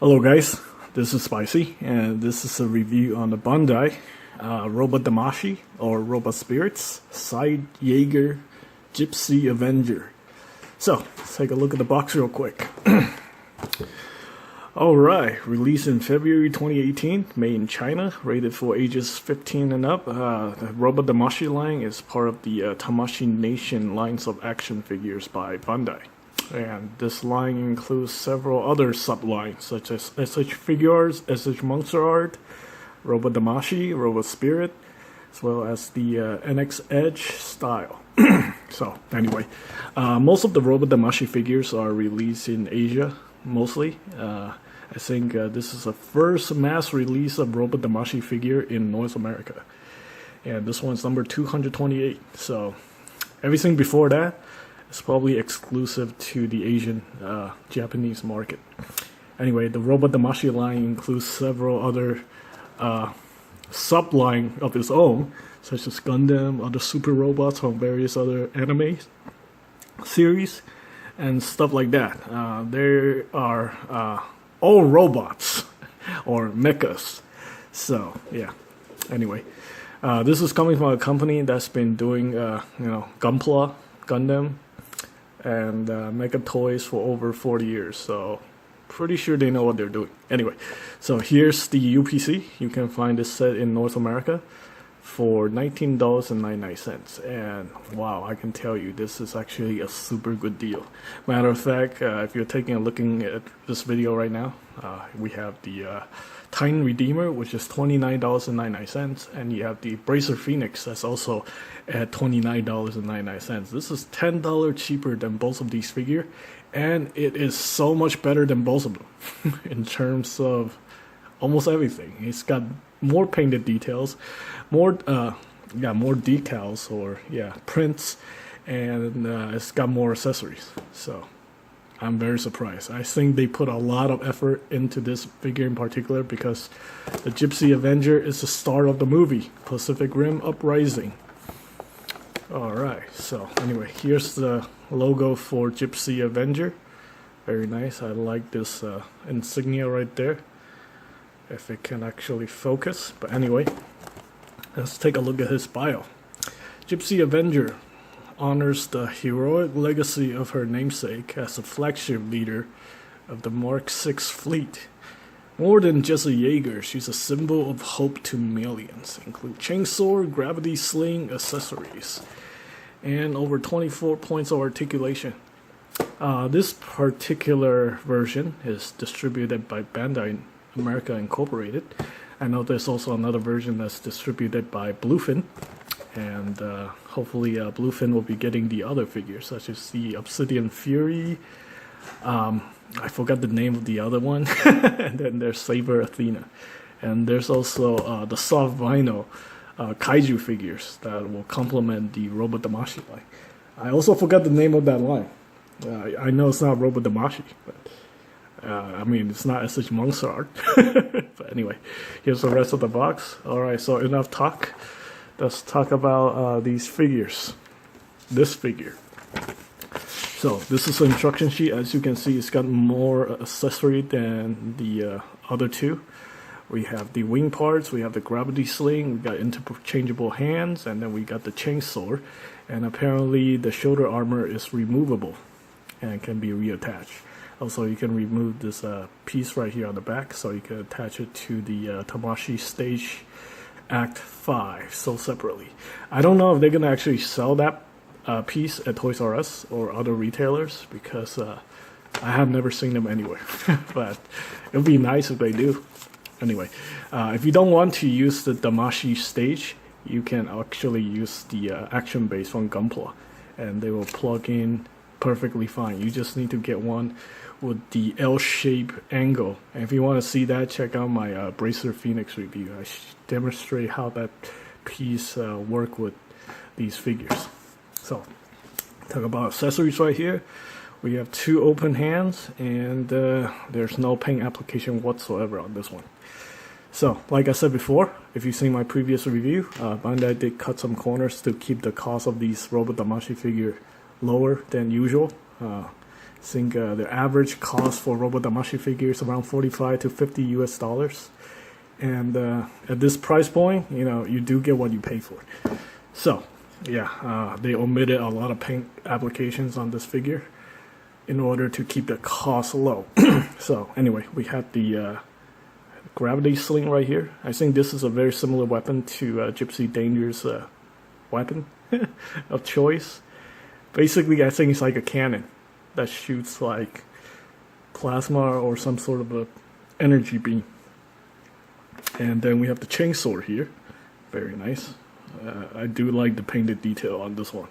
Hello guys, this is Spicy, and this is a review on the Bandai Robot Damashii, or Robot Spirits, side Jaeger Gipsy Avenger. So, let's take a look at the box real quick. Alright, released in February 2018, made in China, rated for ages 15 and up. The Robot Damashii line is part of the Damashii Nation lines of action figures by Bandai. And this line includes several other sublines such as SH Figures, SH Monster Art, Robot Damashii, Robot Spirit, as well as the NX Edge style. So anyway, most of the Robot Damashii figures are released in Asia, mostly. I think this is the first mass release of Robot Damashii figure in North America. And this one's number 228. So everything before that, it's probably exclusive to the Asian, Japanese market. Anyway, the Robot Damashii line includes several other sub-line of its own, such as Gundam, other super robots from various other anime series, and stuff like that. There are all robots, or mechas. So, yeah. Anyway, this is coming from a company that's been doing, Gunpla, Gundam, and Mecha Toys for over 40 years, so pretty sure they know what they're doing. Anyway, so here's the UPC. You can find this set in North America for $19.99, and wow, I can tell you this is actually a super good deal. Matter of fact, if you're looking at this video right now, we have the Titan Redeemer, which is $29.99, and you have the Bracer Phoenix that's also at $29.99. This is $10 cheaper than both of these figures, and it is so much better than both of them in terms of almost everything. It's got more painted details, more decals, or prints, and it's got more accessories. So I'm very surprised. I think they put a lot of effort into this figure in particular because the Gipsy Avenger is the star of the movie, Pacific Rim Uprising. Alright, so anyway, here's the logo for Gipsy Avenger. Very nice. I like this insignia right there, if it can actually focus. But anyway, let's take a look at his bio. Gipsy Avenger honors the heroic legacy of her namesake as a flagship leader of the Mark VI fleet. More than just a Jaeger, she's a symbol of hope to millions, include chainsaw, gravity sling, accessories, and over 24 points of articulation. This particular version is distributed by Bandai America Incorporated. I know there's also another version that's distributed by Bluefin, and hopefully Bluefin will be getting the other figures, such as the Obsidian Fury. I forgot the name of the other one. And then there's Saber Athena, and there's also the soft vinyl kaiju figures that will complement the Robot Damashii line. I also forgot the name of that line. I know it's not Robot Damashii, but I mean, it's not SH Monster Art. But anyway, here's the rest of the box. Alright, so enough talk. Let's talk about these figures. This figure. So this is the instruction sheet. As you can see, it's got more accessory than the other two. We have the wing parts, we have the gravity sling, we got interchangeable hands, and then we got the chainsaw. And apparently the shoulder armor is removable and can be reattached. Also, you can remove this piece right here on the back, so you can attach it to the Damashii Stage Act 5, sold separately. I don't know if they're going to actually sell that piece at Toys R Us or other retailers, because I have never seen them anywhere. But it would be nice if they do. Anyway, if you don't want to use the Damashii stage, you can actually use the action base from Gunpla, and they will plug in perfectly fine. You just need to get one with the L-shape angle, and if you want to see that, check out my Bracer Phoenix review. I demonstrate how that piece work with these figures. So, talk about accessories right here. We have two open hands, and there's no paint application whatsoever on this one. So, like I said before, if you've seen my previous review, Bandai did cut some corners to keep the cost of these Robot Damashii figure lower than usual. I think the average cost for Robot Damashii figures around 45 to 50 US dollars. And at this price point, you know, you do get what you pay for. So, yeah, they omitted a lot of paint applications on this figure in order to keep the cost low. So, anyway, we have the gravity sling right here. I think this is a very similar weapon to Gipsy Avenger's weapon of choice. Basically, I think it's like a cannon that shoots like plasma or some sort of a energy beam. And then we have the chainsaw here. Very nice. I do like the painted detail on this one.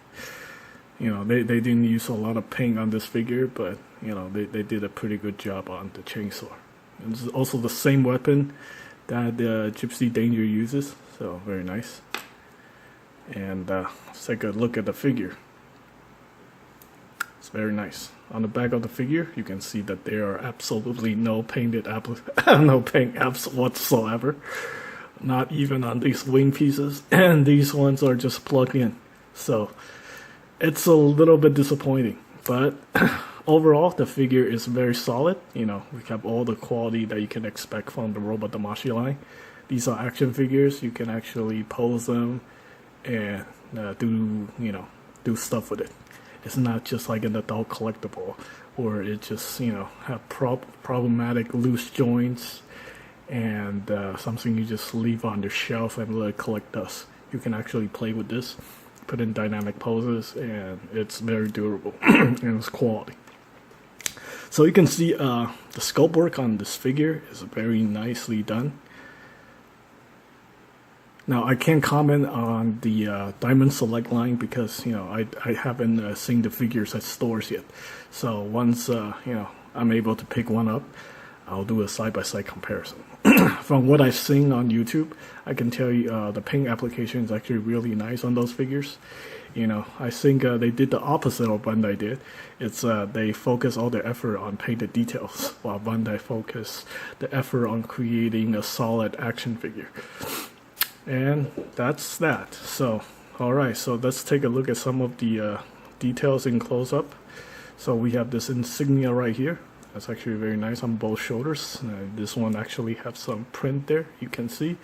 You know, they didn't use a lot of paint on this figure, but you know, they did a pretty good job on the chainsaw. And this is also the same weapon that Gipsy Avenger uses, so very nice. And let's take a look at the figure. It's very nice. On the back of the figure, you can see that there are absolutely no painted no paint apps whatsoever. Not even on these wing pieces, and these ones are just plugged in. So it's a little bit disappointing, but overall the figure is very solid. You know, we have all the quality that you can expect from the Robot Damashii line. These are action figures. You can actually pose them and do stuff with it. It's not just like an adult collectible, or it just, you know, have problematic loose joints and something you just leave on the shelf and let it collect dust. You can actually play with this, put in dynamic poses, and it's very durable and it's quality. So you can see the sculpt work on this figure is very nicely done. Now, I can't comment on the Diamond Select line because, you know, I haven't seen the figures at stores yet. So once, you know, I'm able to pick one up, I'll do a side-by-side comparison. From what I've seen on YouTube, I can tell you the paint application is actually really nice on those figures. You know, I think they did the opposite of Bandai did. It's they focus all their effort on painted details, while Bandai focus the effort on creating a solid action figure. And that's that. So, alright, so let's take a look at some of the details in close-up. So we have this insignia right here. That's actually very nice on both shoulders. This one actually has some print there, you can see.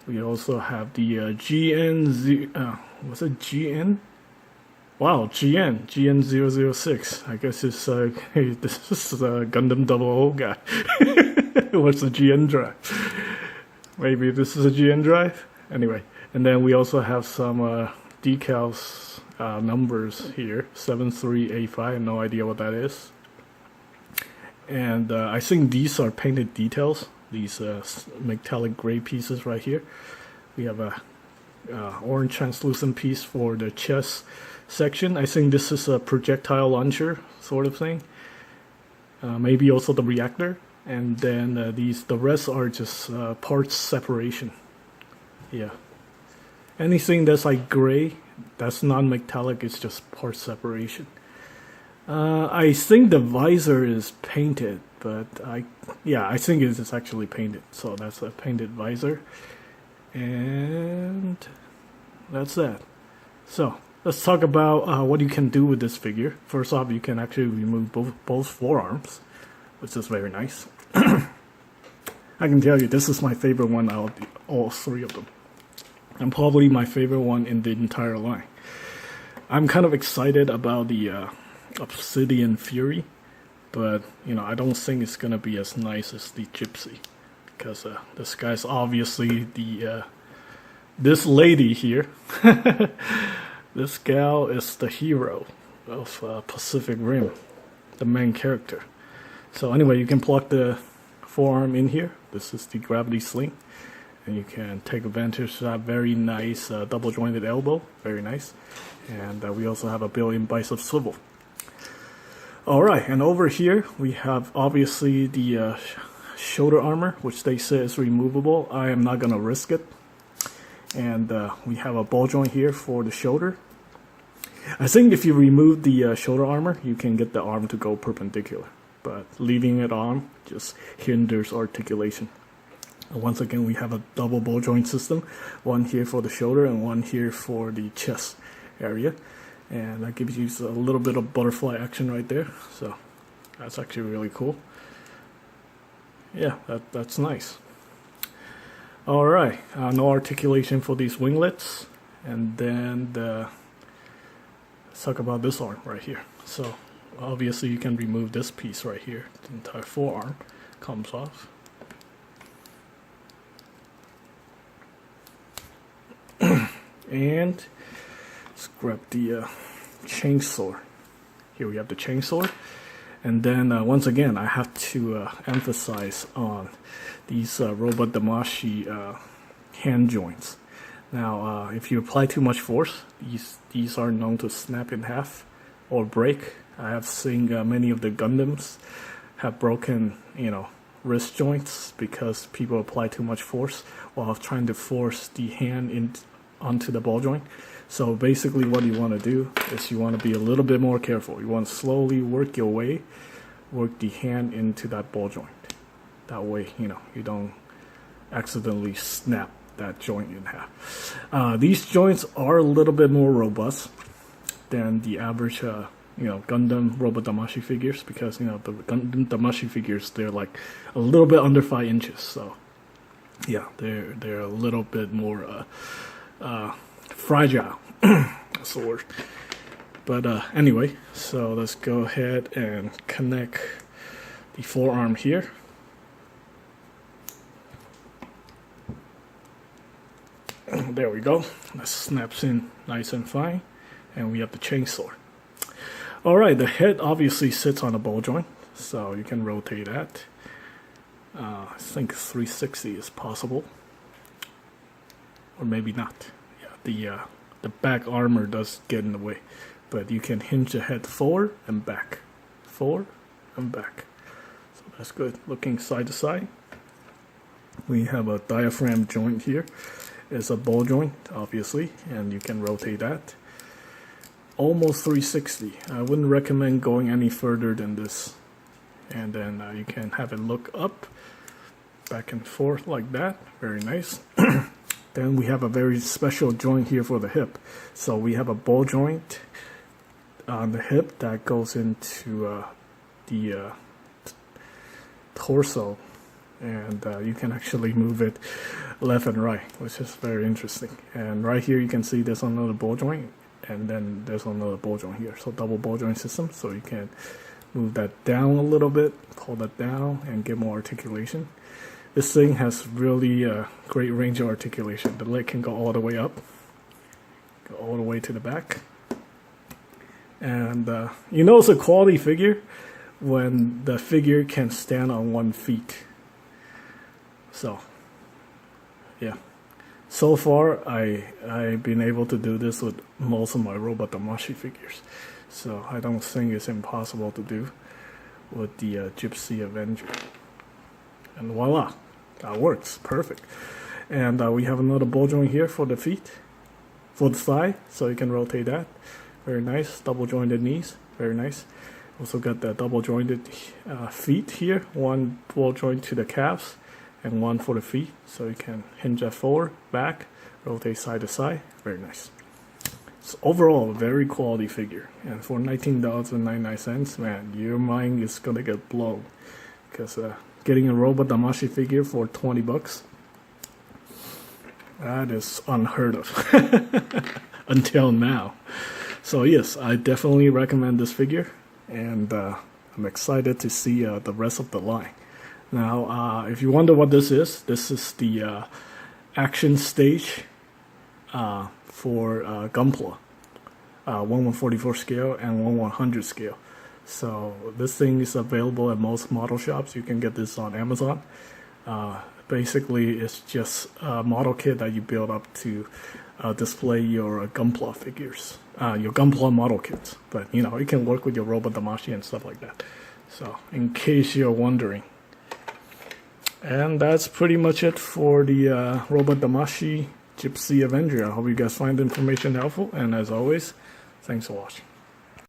We also have the what's it, GN? Wow, GN006. I guess it's hey, this is a Gundam 00 guy. What's the GN drive? Maybe this is a GN drive? Anyway, and then we also have some decals, numbers here. 7385, no idea what that is. And I think these are painted details. These metallic gray pieces right here. We have a orange translucent piece for the chest section. I think this is a projectile launcher sort of thing. Maybe also the reactor. And then the rest are just parts separation. Yeah. Anything that's like gray, that's non-metallic, it's just part separation. I think the visor is painted, but I think it's actually painted. So that's a painted visor. And that's that. So let's talk about what you can do with this figure. First off, you can actually remove both forearms, which is very nice. I can tell you this is my favorite one out of all three of them. And probably my favorite one in the entire line. I'm kind of excited about the Obsidian Fury, but you know, I don't think it's gonna be as nice as the Gipsy, because this guy's obviously the this lady here. This gal is the hero of Pacific Rim, the main character. So anyway, you can plug the forearm in here. This is the gravity sling, and you can take advantage of that very nice double jointed elbow, very nice. And we also have a built-in bicep swivel. Alright, and over here we have obviously the shoulder armor, which they say is removable. I am not gonna risk it. And we have a ball joint here for the shoulder. I think if you remove the shoulder armor, you can get the arm to go perpendicular, but leaving it on just hinders articulation. And once again, we have a double ball joint system, one here for the shoulder and one here for the chest area, and that gives you a little bit of butterfly action right there. So That's actually really cool. Yeah, that's nice. All right, no articulation for these winglets, and then let's talk about this arm right here. So obviously you can remove this piece right here. The entire forearm comes off. And let's grab the chainsaw. Here we have the chainsaw. And then once again, I have to emphasize on these robot Damashii hand joints. Now, if you apply too much force, these are known to snap in half or break. I have seen many of the Gundams have broken, wrist joints because people apply too much force while trying to force the hand onto the ball joint. So basically what you want to do is you want to be a little bit more careful. You want to slowly work the hand into that ball joint. That way, you don't accidentally snap that joint in half. These joints are a little bit more robust than the average, Gundam Robot Damashii figures, because, the Gundam Damashii figures, they're like a little bit under 5 inches. So, yeah, they're a little bit more fragile. That's the word. But anyway, so let's go ahead and connect the forearm here. There we go. That snaps in nice and fine. And we have the chainsaw. Alright, the head obviously sits on a ball joint, so you can rotate that. I think 360 is possible. Or maybe not. Yeah, the back armor does get in the way. But you can hinge the head forward and back. Forward and back. So that's good. Looking side to side. We have a diaphragm joint here. It's a ball joint, obviously, and you can rotate that. Almost 360. I wouldn't recommend going any further than this. And then you can have it look up, back and forth like that. Very nice. Then we have a very special joint here for the hip. So we have a ball joint on the hip that goes into the torso, and you can actually move it left and right, which is very interesting. And right here you can see there's another ball joint, and then there's another ball joint here. So double ball joint system, so you can move that down a little bit, pull that down, and get more articulation. This thing has really great range of articulation. The leg can go all the way up, go all the way to the back. And it's a quality figure when the figure can stand on 1 feet. So, yeah. So far, I've been able to do this with most of my Robot Damashii figures. So I don't think it's impossible to do with the Gipsy Avenger. And voila, that works. Perfect. And we have another ball joint here for the feet, for the thigh, so you can rotate that. Very nice. Double jointed knees. Very nice. Also got the double jointed feet here. One ball joint to the calves and one for the feet. So you can hinge that forward, back, rotate side to side. Very nice. So overall, a very quality figure. And for $19.99, man, your mind is gonna get blown. Because getting a Robot Damashii figure for $20, that is unheard of. Until now. So yes, I definitely recommend this figure, and I'm excited to see the rest of the line. Now, if you wonder what this is the action stage for Gunpla, 1/144 scale and 1/100 scale. So this thing is available at most model shops. You can get this on Amazon. Basically, it's just a model kit that you build up to display your Gunpla figures, your Gunpla model kits. But it can work with your Robot Damashii and stuff like that. So, in case you're wondering. And that's pretty much it for the Robot Damashii Gipsy Avenger. I hope you guys find the information helpful. And as always, thanks for watching.